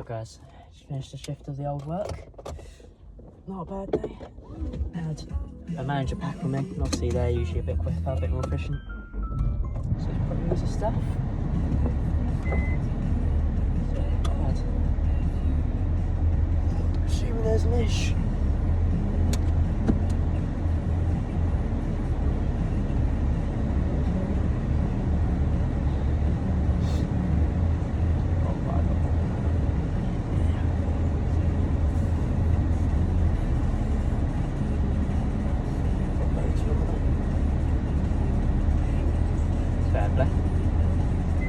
Right guys, just finished a shift of the old work. Not a bad day. Had a manager pack on me, and obviously they're usually a bit quicker, a bit more efficient. So it's pretty easy stuff. So not bad. Assuming there's an ish.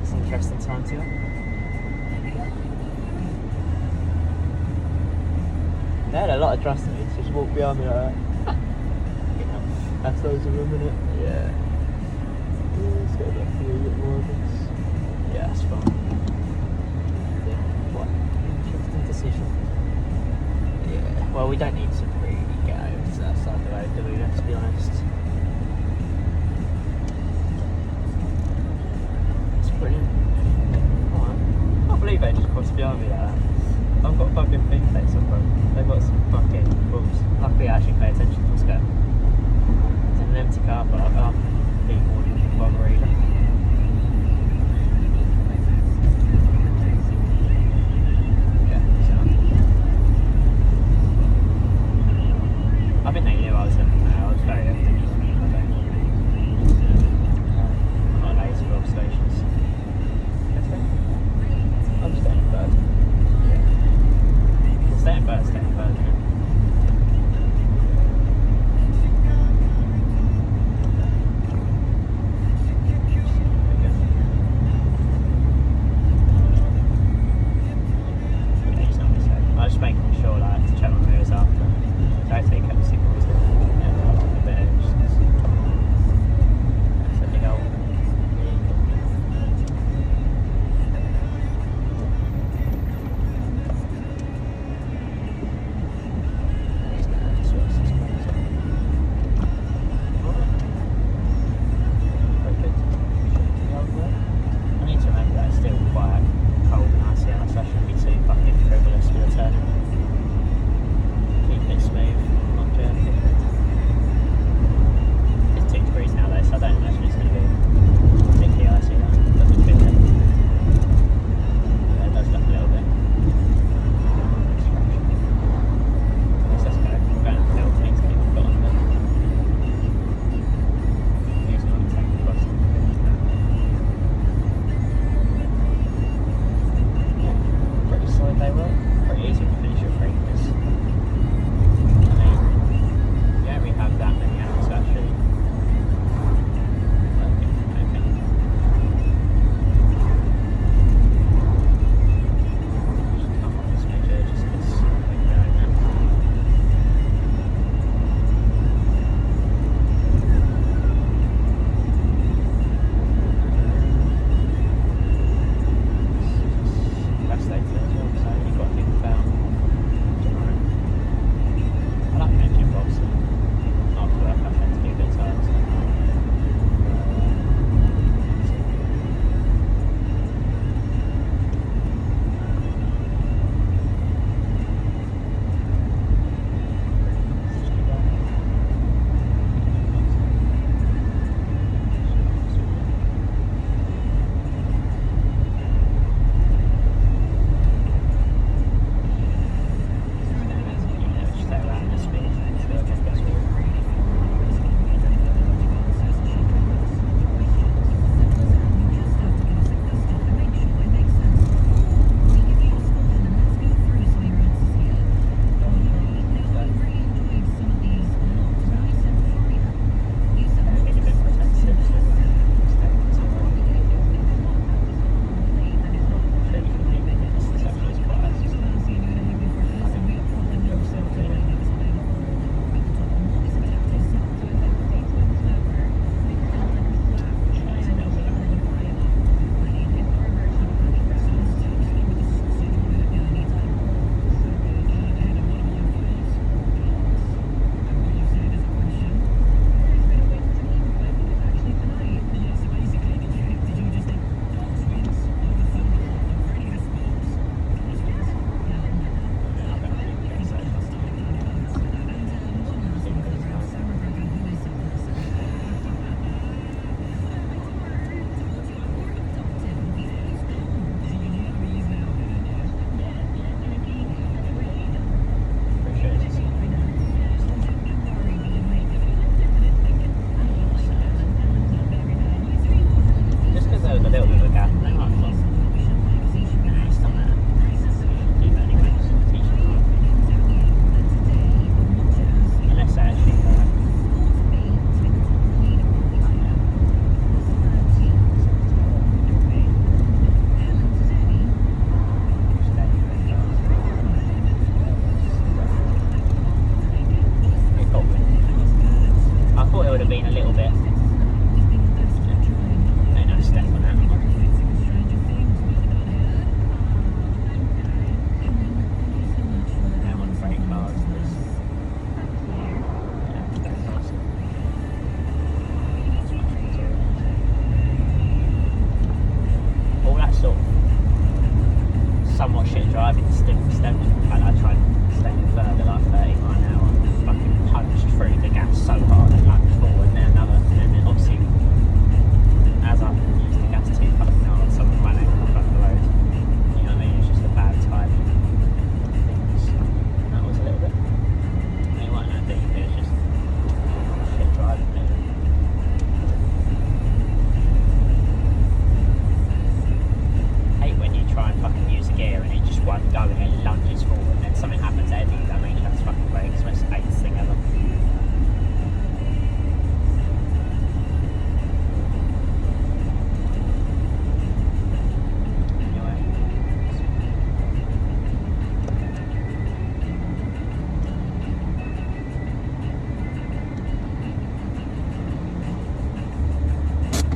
It's an interesting time to go. They had a lot of trust in me, so just walk behind me like that. That's loads of room in it. Yeah. Let's go back a little bit more of this. Yeah, that's fine. Yeah, what? Interesting decision. Yeah. Well, we don't need to really get over to that side of the road, do we? Let's be honest. Brilliant. Alright. I can't believe they just crossed behind me like that. I've got fucking big face on front. They've got some fucking balls. Luckily I actually pay attention to what's going on. It's in an empty car park.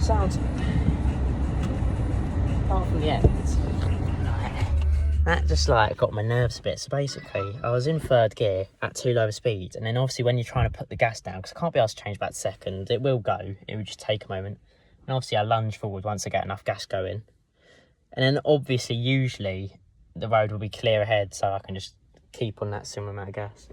sound. Apart from the end, that just like got my nerves a bit. So basically, I was in third gear at too low a speed, and then obviously when you're trying to put the gas down, because I can't be asked to change back to second, it will go, it would just take a moment. And obviously I lunge forward once I get enough gas going. And then obviously, usually, the road will be clear ahead, so I can just keep on that similar amount of gas.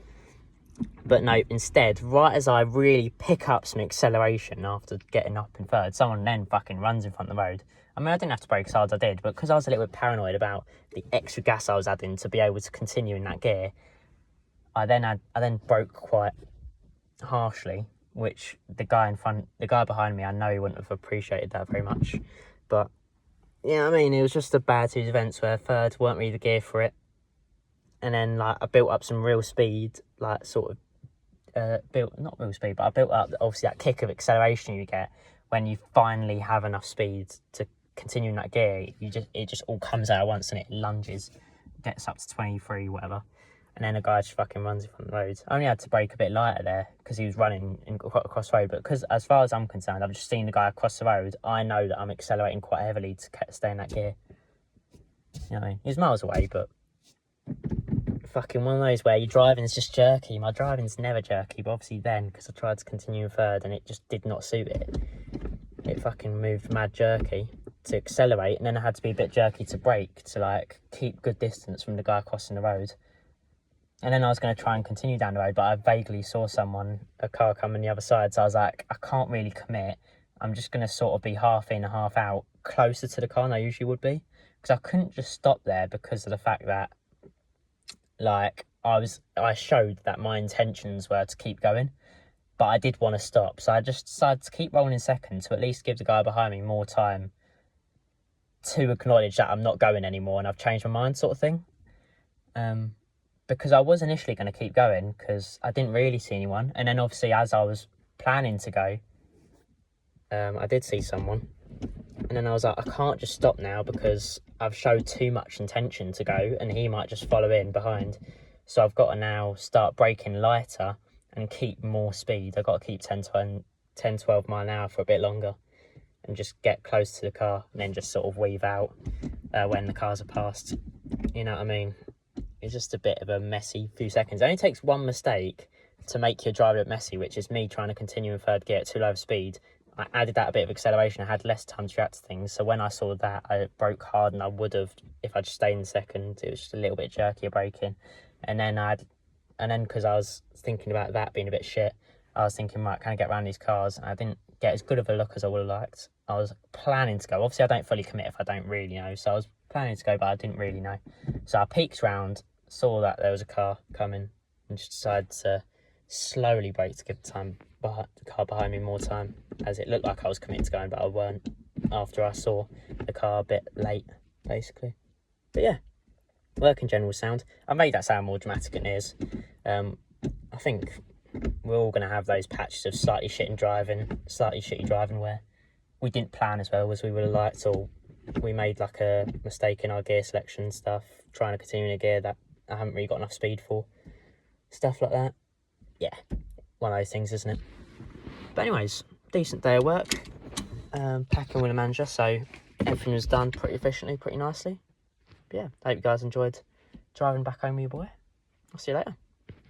But no, instead, right as I really pick up some acceleration after getting up in third, someone then fucking runs in front of the road. I mean, I didn't have to brake as hard as I did, but because I was a little bit paranoid about the extra gas I was adding to be able to continue in that gear, I then broke quite harshly, which the guy behind me, I know he wouldn't have appreciated that very much. But yeah, I mean, it was just a bad series of events where third weren't really the gear for it. And then, like, I built up some real speed, like, sort of, not real speed, but I built up, obviously, that kick of acceleration you get when you finally have enough speed to continue in that gear. It just all comes out at once and it lunges, gets up to 23, whatever. And then a guy just fucking runs in front of the road. I only had to brake a bit lighter there because he was running across the road. But because, as far as I'm concerned, I've just seen the guy across the road. I know that I'm accelerating quite heavily to stay in that gear. You know what I mean? He was miles away, but fucking one of those where your driving's just jerky. My driving's never jerky, but obviously then, because I tried to continue in third and it just did not suit it. It fucking moved mad jerky to accelerate, and then I had to be a bit jerky to brake to, like, keep good distance from the guy crossing the road. And then I was going to try and continue down the road, but I vaguely saw a car coming the other side, so I was like, I can't really commit. I'm just going to sort of be half in, half out, closer to the car than I usually would be. Because I couldn't just stop there because of the fact that, like, I showed that my intentions were to keep going, but I did want to stop. So I just decided to keep rolling in second to at least give the guy behind me more time to acknowledge that I'm not going anymore and I've changed my mind, sort of thing. Because I was initially going to keep going because I didn't really see anyone. And then obviously as I was planning to go, I did see someone. And then I was like, I can't just stop now because I've showed too much intention to go and he might just follow in behind. So I've got to now start braking lighter and keep more speed. I've got to keep 10, 12 mile an hour for a bit longer and just get close to the car and then just sort of weave out when the cars are passed. You know what I mean? It's just a bit of a messy few seconds. It only takes one mistake to make your drive look messy, which is me trying to continue in third gear at too low of speed. I added that a bit of acceleration. I had less time to react to things. So when I saw that, I broke hard and I would have if I just stayed in second. It was just a little bit jerkier braking. And then because I was thinking about that being a bit shit, I was thinking, right, can I get around these cars? And I didn't get as good of a look as I would have liked. I was planning to go. Obviously, I don't fully commit if I don't really know. So I was planning to go, but I didn't really know. So I peeked round, saw that there was a car coming, and just decided to slowly brake to give the car behind me more time, as it looked like I was committed to going, but I weren't after I saw the car a bit late, basically. But yeah, working general sound. I made that sound more dramatic than it is. I think we're all going to have those patches of slightly shitty driving where we didn't plan as well as we would have liked, or we made like a mistake in our gear selection stuff, trying to continue in a gear that I haven't really got enough speed for. Stuff like that. Yeah, one of those things, isn't it? But anyways, decent day of work. Packing with a manager, so everything was done pretty efficiently, pretty nicely. But yeah, I hope you guys enjoyed driving back home with your boy. I'll see you later.